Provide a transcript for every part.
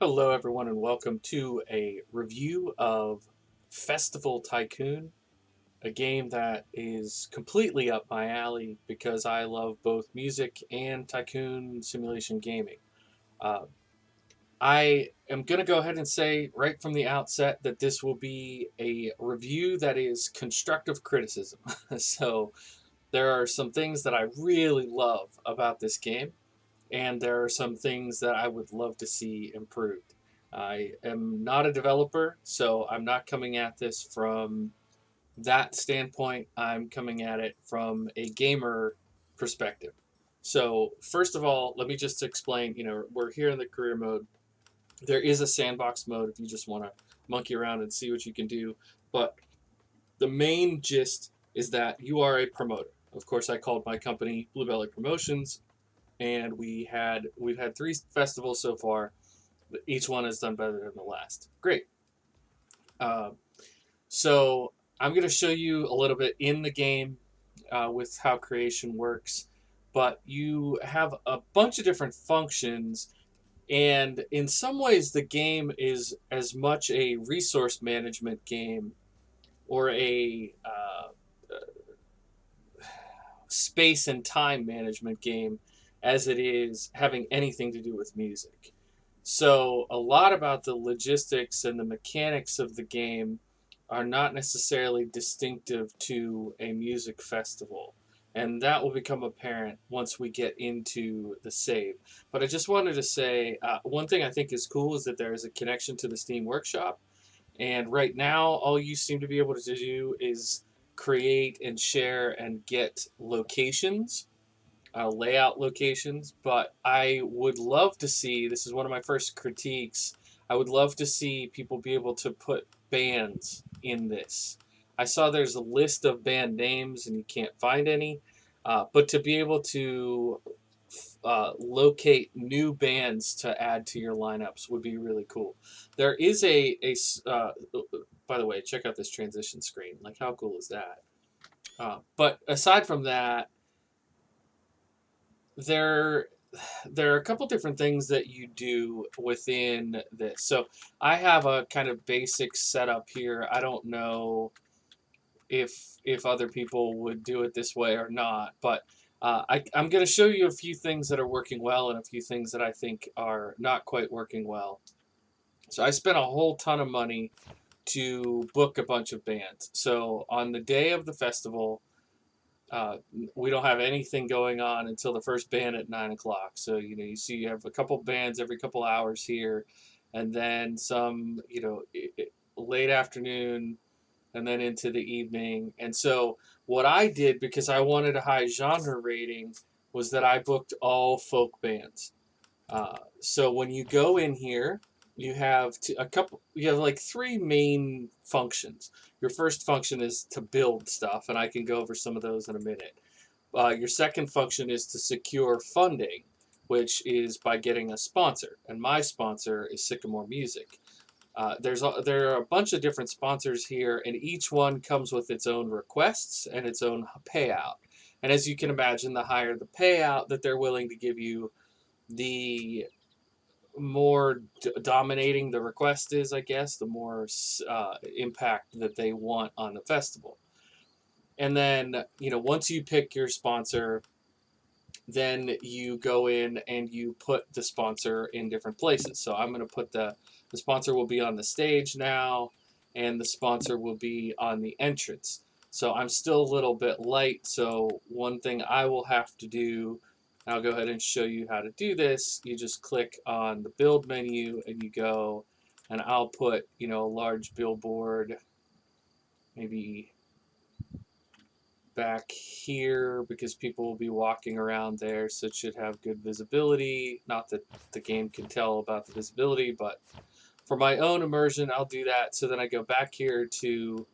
Hello, everyone, and welcome to a review of Festival Tycoon, a game that is completely up my alley because I love both music and tycoon simulation gaming. Uh, I am going to go ahead and say right from the outset that this will be a review that is constructive criticism. So, there are some things that I really love about this game, and there are some things that I would love to see improved. I am not a developer, so I'm not coming at this from that standpoint. I'm coming at it from a gamer perspective. So, first of all, let me just explain, we're here in the career mode. There is a sandbox mode if you just want to monkey around and see what you can do, but the main gist is that you are a promoter. Of course, I called my company Blue Belly Promotions, and we've had three festivals so far. Each one has done better than the last. Great. Uh, so I'm going to show you a little bit in the game with how creation works, but you have a bunch of different functions, and in some ways the game is as much a resource management game or a space and time management game as it is having anything to do with music. So, a lot about the logistics and the mechanics of the game are not necessarily distinctive to a music festival. And that will become apparent once we get into the save. But I just wanted to say one thing I think is cool is that there is a connection to the Steam Workshop. And right now, all you seem to be able to do is create and share and get locations, layout locations. But I would love to see, this is one of my first critiques, I would love to see people be able to put bands in this. I saw there's a list of band names and you can't find any. But to be able to locate new bands to add to your lineups would be really cool. There is by the way, check out this transition screen. Like, how cool is that? But aside from that, there there are a couple different things that you do within this. So I have a kind of basic setup here. I don't know if other people would do it this way or not. But I'm going to show you a few things that are working well and a few things that I think are not quite working well. So I spent a whole ton of money to book a bunch of bands. So on the day of the festival, uh, we don't have anything going on until the first band at 9 o'clock. So you see you have a couple bands every couple hours here, and then some late afternoon and then into the evening. And so what I did, because I wanted a high genre rating, was that I booked all folk bands. So when you go in here, you have you have like three main functions. Your first function is to build stuff, and I can go over some of those in a minute. Your second function is to secure funding, which is by getting a sponsor, and my sponsor is Sycamore Music. There are a bunch of different sponsors here, and each one comes with its own requests and its own payout. And as you can imagine, the higher the payout that they're willing to give you, the more dominating the request is, I guess, the more impact that they want on the festival. And then, once you pick your sponsor, then you go in and you put the sponsor in different places. So I'm going to put the sponsor will be on the stage now, and the sponsor will be on the entrance. So I'm still a little bit light. So one thing I will have to do, I'll go ahead and show you how to do this. You just click on the build menu and you go, and I'll put, a large billboard, maybe back here because people will be walking around there, so it should have good visibility. Not that the game can tell about the visibility, but for my own immersion, I'll do that. So then I go back here to,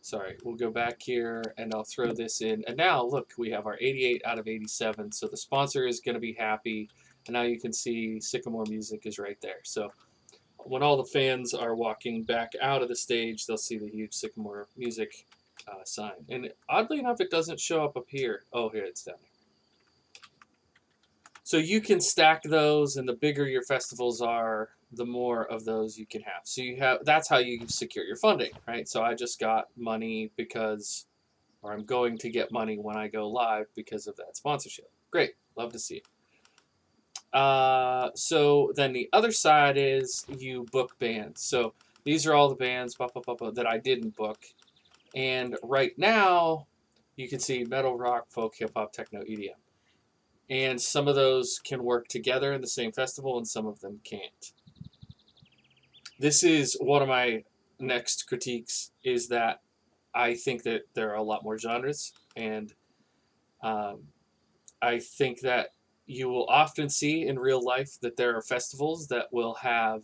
sorry, we'll go back here and I'll throw this in. And now look, we have our 88 out of 87. So the sponsor is going to be happy. And now you can see Sycamore Music is right there. So when all the fans are walking back out of the stage, they'll see the huge Sycamore Music sign. And oddly enough, it doesn't show up here. Oh, here it's down here. So you can stack those, and the bigger your festivals are, the more of those you can have. So you have that's how you secure your funding, right? So I just got money because, or I'm going to get money when I go live because of that sponsorship. Great, love to see it. So then the other side is you book bands. So these are all the bands that I didn't book. And right now, you can see metal, rock, folk, hip hop, techno, EDM. And some of those can work together in the same festival, and some of them can't. This is one of my next critiques, is that I think that there are a lot more genres, and um, I think that you will often see in real life that there are festivals that will have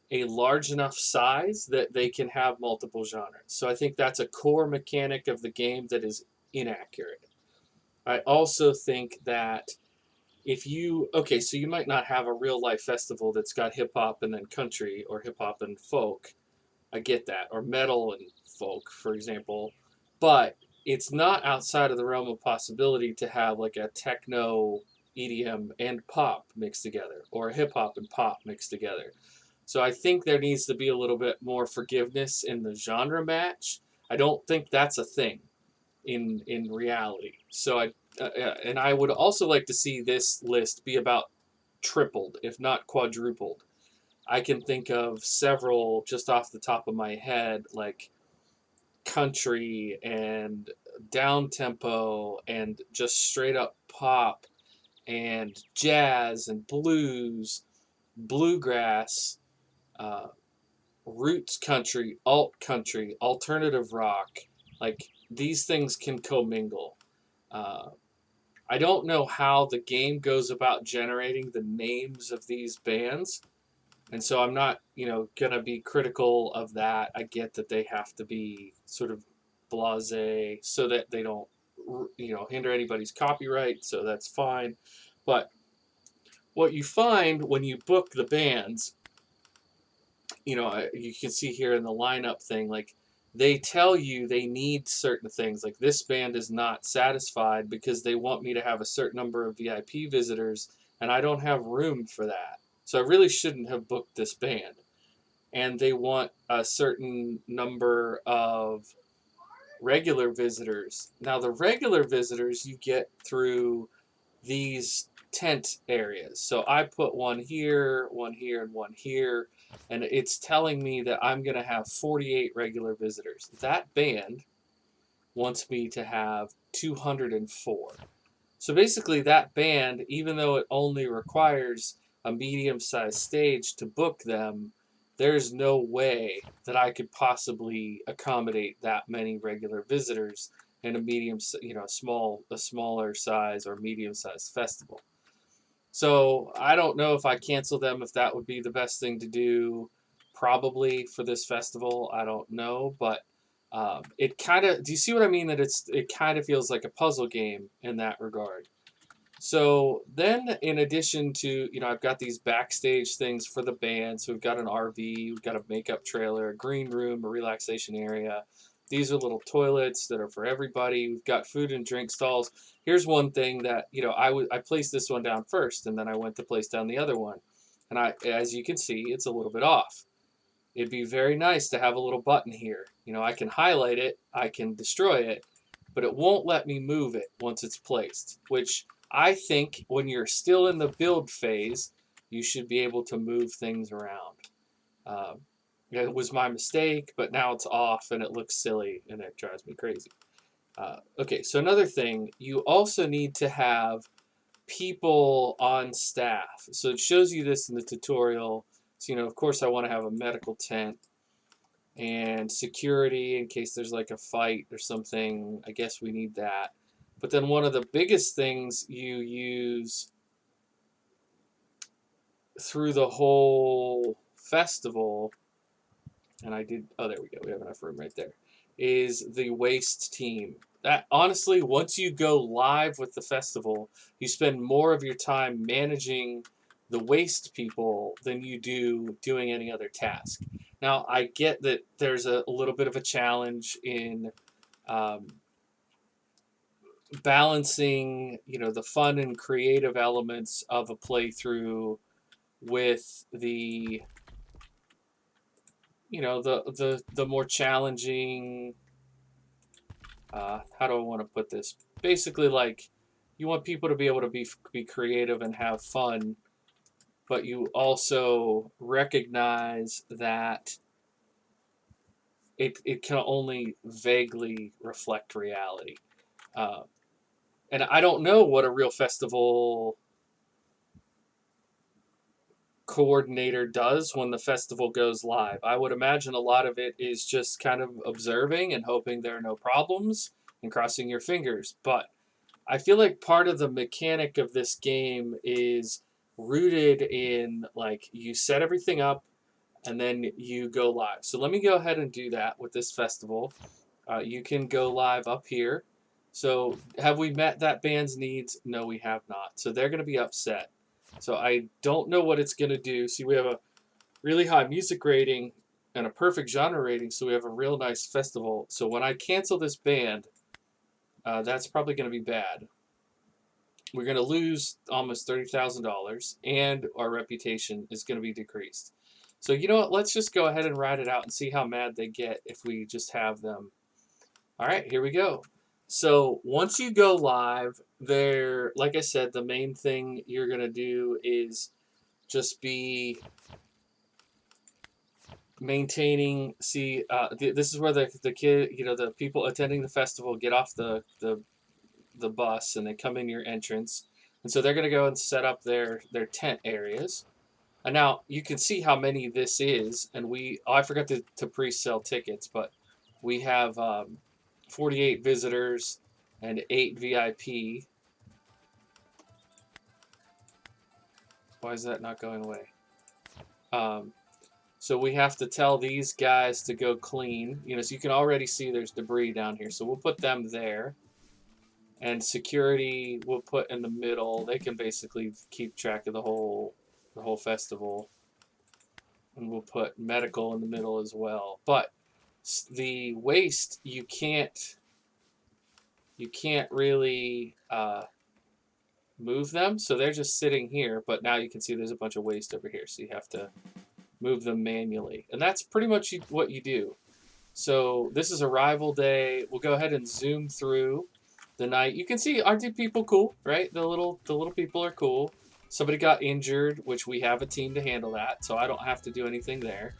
a large enough size that they can have multiple genres. So I think that's a core mechanic of the game that is inaccurate. I also think that so you might not have a real life festival that's got hip hop and then country, or hip hop and folk. I get that, or metal and folk, for example, but it's not outside of the realm of possibility to have like a techno, EDM, and pop mixed together, or hip hop and pop mixed together. So I think there needs to be a little bit more forgiveness in the genre match. I don't think that's a thing in reality. So and I would also like to see this list be about tripled, if not quadrupled. I can think of several just off the top of my head, like country and down tempo and just straight up pop and jazz and blues, bluegrass, uh, roots country, alt country, alternative rock. Like these things can commingle. Uh, I don't know how the game goes about generating the names of these bands, and so I'm not, gonna be critical of that. I get that they have to be sort of blasé so that they don't, hinder anybody's copyright. So that's fine. But what you find when you book the bands, you can see here in the lineup thing, like they tell you they need certain things. Like this band is not satisfied because they want me to have a certain number of VIP visitors, and I don't have room for that. So I really shouldn't have booked this band. And they want a certain number of regular visitors. Now, the regular visitors you get through these tent areas. So I put one here, and one here, and it's telling me that I'm going to have 48 regular visitors. That band wants me to have 204. So basically, that band, even though it only requires a medium sized stage to book them, there's no way that I could possibly accommodate that many regular visitors in a a smaller size or medium sized festival. So I don't know if I cancel them, if that would be the best thing to do. Probably for this festival, I don't know, but it kind of. Do you see what I mean? That it kind of feels like a puzzle game in that regard. So then, in addition to, I've got these backstage things for the band. So we've got an RV, we've got a makeup trailer, a green room, a relaxation area. These are little toilets that are for everybody. We've got food and drink stalls. Here's one thing that, I placed this one down first, and then I went to place down the other one. And as you can see, it's a little bit off. It'd be very nice to have a little button here. I can highlight it, I can destroy it, but it won't let me move it once it's placed, which I think when you're still in the build phase, you should be able to move things around. Um, it was my mistake, but now it's off and it looks silly and it drives me crazy. Okay, so another thing, you also need to have people on staff. So it shows you this in the tutorial. So, of course, I want to have a medical tent and security in case there's like a fight or something. I guess we need that. But then one of the biggest things you use through the whole festival, and there we go, we have enough room right there, is the waste team. That honestly, once you go live with the festival, you spend more of your time managing the waste people than you do doing any other task. Now, I get that there's a little bit of a challenge in um, balancing, the fun and creative elements of a playthrough with the, the more challenging, how do I want to put this? Basically, like, you want people to be able to be creative and have fun, but you also recognize that it can only vaguely reflect reality. Uh, and I don't know what a real festival coordinator does when the festival goes live. I would imagine a lot of it is just kind of observing and hoping there are no problems and crossing your fingers. But I feel like part of the mechanic of this game is rooted in, like, you set everything up and then you go live. So let me go ahead and do that with this festival. You can go live up here. So have we met that band's needs? No, we have not. So they're going to be upset. So I don't know what it's going to do. See, we have a really high music rating and a perfect genre rating, so we have a real nice festival. So when I cancel this band, that's probably going to be bad. We're going to lose almost $30,000, and our reputation is going to be decreased. So you know what? Let's just go ahead and ride it out and see how mad they get if we just have them. All right, here we go. So once you go live, there, like I said, the main thing you're going to do is just be maintaining. See, this is where the kid, the people attending the festival get off the bus and they come in your entrance, and so they're going to go and set up their tent areas. And now you can see how many this is, and I forgot to pre-sell tickets, but we have 48 visitors and 8 VIP. Why is that not going away? So we have to tell these guys to go clean. So you can already see there's debris down here. So we'll put them there. And security we'll put in the middle. They can basically keep track of the whole festival. And we'll put medical in the middle as well. But the waste you can't really move them, so they're just sitting here. But now you can see there's a bunch of waste over here, so you have to move them manually, and that's pretty much what you do. So this is arrival day. We'll go ahead and zoom through the night. You can see, aren't the people cool, right? The little people are cool. Somebody got injured, which we have a team to handle that, so I don't have to do anything there.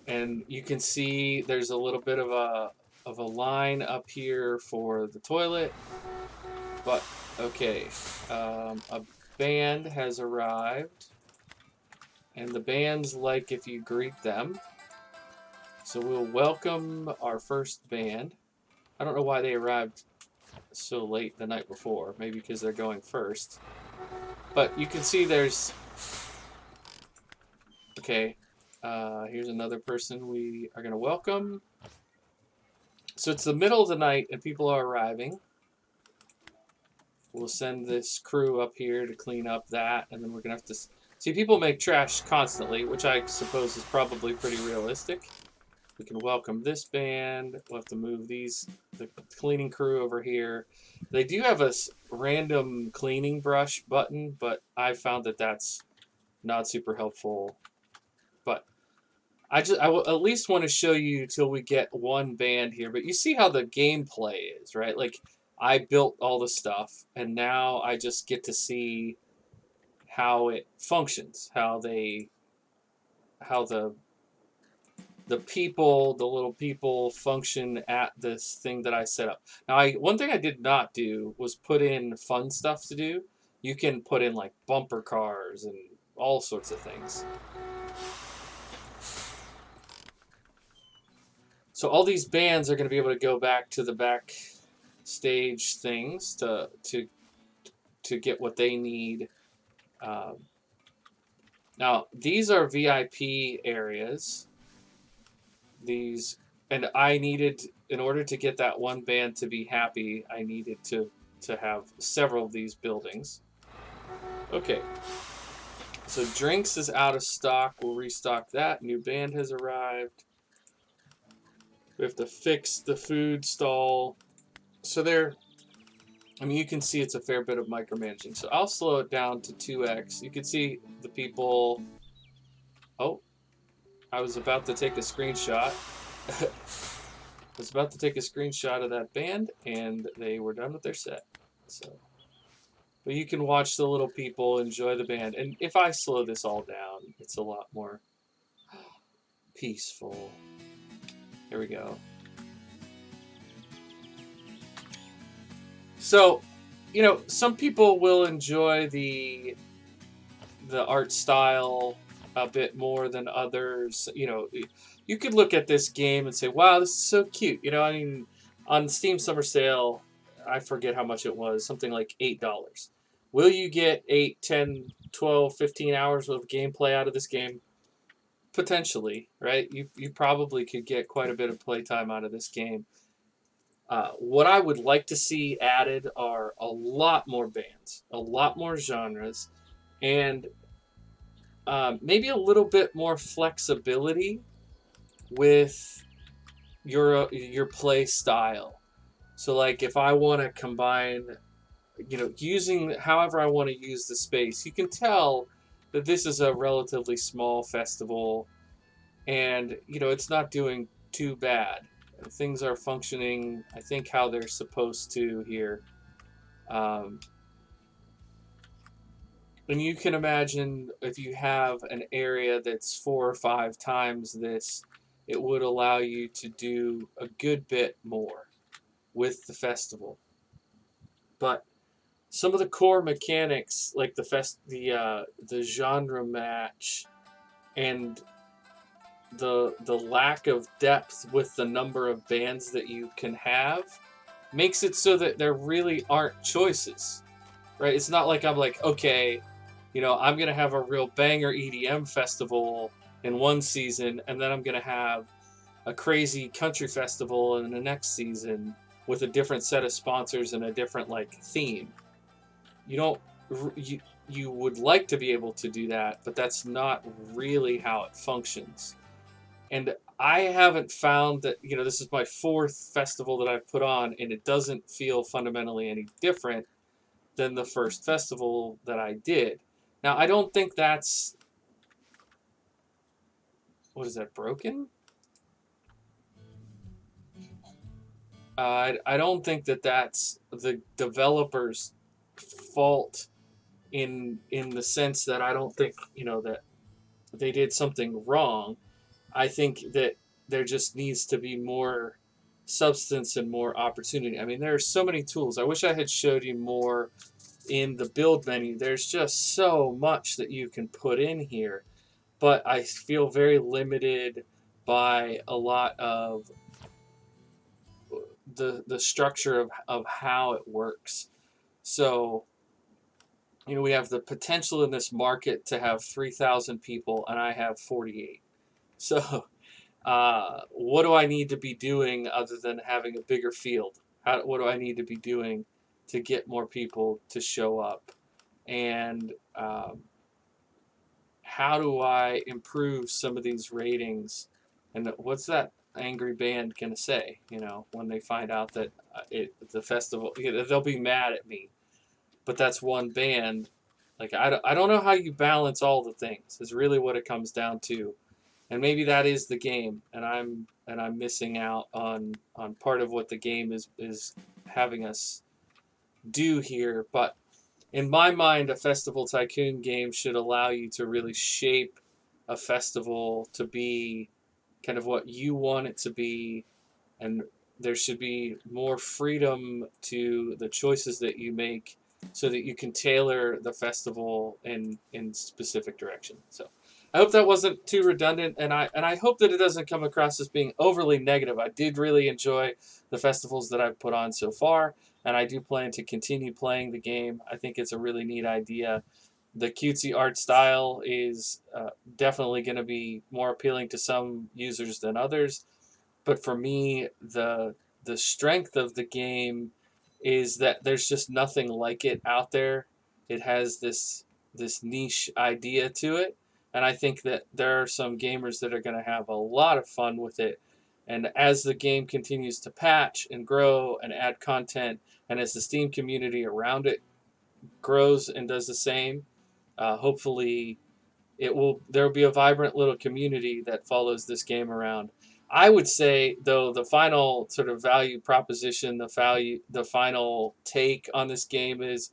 And you can see there's a little bit of a line up here for the toilet. But okay, a band has arrived, and the band's like if you greet them. So we'll welcome our first band. I don't know why they arrived so late the night before. Maybe because they're going first. But you can see there's... Okay, here's another person we are going to welcome. So it's the middle of the night and people are arriving. We'll send this crew up here to clean up that, and then we're going to have to... See, people make trash constantly, which I suppose is probably pretty realistic. We can welcome this band. We'll have to move the cleaning crew over here. They do have a random cleaning brush button, but I found that that's not super helpful. But I will at least want to show you till we get one band here. But you see how the gameplay is, right? Like, I built all the stuff, and now I just get to see how it functions, how the people, the little people, function at this thing that I set up. Now, one thing I did not do was put in fun stuff to do. You can put in, like, bumper cars and all sorts of things. So all these bands are going to be able to go back to the backstage things to get what they need. Now, these are VIP areas. And I needed, in order to get that one band to be happy, I needed to have several of these buildings. Okay. So drinks is out of stock. We'll restock that. New band has arrived. We have to fix the food stall. So there, I mean, you can see it's a fair bit of micromanaging. So I'll slow it down to 2x. You can see the people. Oh, I was about to take a screenshot. I was about to take a screenshot of that band, and they were done with their set. So, but you can watch the little people enjoy the band. And if I slow this all down, it's a lot more peaceful. Here we go. So, some people will enjoy the art style a bit more than others. You could look at this game and say, "Wow, this is so cute." I mean, on Steam Summer Sale, I forget how much it was, something like $8. Will you get 8, 10, 12, 15 hours of gameplay out of this game? Potentially, right? You probably could get quite a bit of playtime out of this game. What I would like to see added are a lot more bands, a lot more genres, and maybe a little bit more flexibility with your play style. So, like, if I want to combine, using however I want to use the space, you can tell that this is a relatively small festival, and it's not doing too bad. Things are functioning, I think, how they're supposed to here. Um, and you can imagine if you have an area that's 4 or 5 times this, it would allow you to do a good bit more with the festival. But some of the core mechanics, like the genre match, and the lack of depth with the number of bands that you can have, makes it so that there really aren't choices, right? It's not like I'm like, okay, I'm gonna have a real banger EDM festival in one season, and then I'm gonna have a crazy country festival in the next season with a different set of sponsors and a different theme. You don't you would like to be able to do that, but that's not really how it functions. And I haven't found that, this is my fourth festival that I've put on, and it doesn't feel fundamentally any different than the first festival that I did. Now, I don't think that's, what is that, broken? I don't think that that's the developer's fault in the sense that I don't think, that they did something wrong. I think that there just needs to be more substance and more opportunity. I mean, there are so many tools. I wish I had showed you more in the build menu. There's just so much that you can put in here, but I feel very limited by a lot of the structure of how it works. So, we have the potential in this market to have 3,000 people, and I have 48. So, what do I need to be doing other than having a bigger field? What do I need to be doing to get more people to show up? And how do I improve some of these ratings? And what's that angry band gonna say? When they find out that the festival, they'll be mad at me. But that's one band. Like, I don't know how you balance all the things. Is really what it comes down to. And maybe that is the game, and I'm missing out on part of what the game is having us do here. But in my mind, a Festival Tycoon game should allow you to really shape a festival to be kind of what you want it to be, and there should be more freedom to the choices that you make so that you can tailor the festival in specific direction. So I hope that wasn't too redundant, and I hope that it doesn't come across as being overly negative. I did really enjoy the festivals that I've put on so far, and I do plan to continue playing the game. I think it's a really neat idea. The cutesy art style is definitely going to be more appealing to some users than others. But for me, the strength of the game is that there's just nothing like it out there. It has this niche idea to it, and I think that there are some gamers that are going to have a lot of fun with it. And as the game continues to patch and grow and add content, and as the Steam community around it grows and does the same, hopefully there'll be a vibrant little community that follows this game around. I would say, though, the final sort of value proposition, the final take on this game is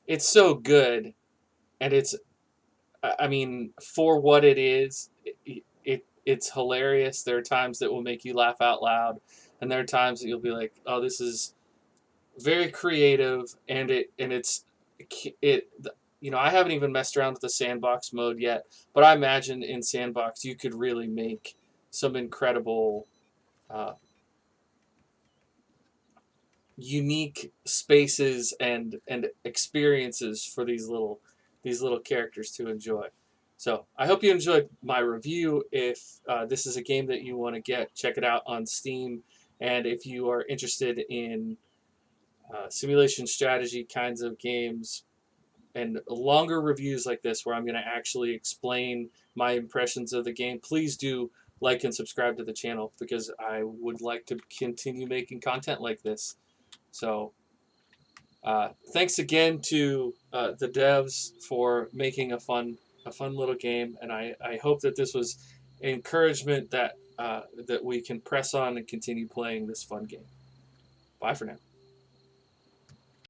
it's so good, and I mean, for what it is, it's hilarious. There are times that will make you laugh out loud, and there are times that you'll be like, "Oh, this is very creative," and it. I haven't even messed around with the sandbox mode yet, but I imagine in sandbox you could really make some incredible, uh, unique spaces and experiences for these little characters to enjoy. So I hope you enjoyed my review. If this is a game that you want to get, check it out on Steam. And if you are interested in simulation strategy kinds of games and longer reviews like this, where I'm going to actually explain my impressions of the game, please do like and subscribe to the channel, because I would like to continue making content like this. So thanks again to the devs for making a fun little game, and I hope that this was encouragement that we can press on and continue playing this fun game. Bye for now.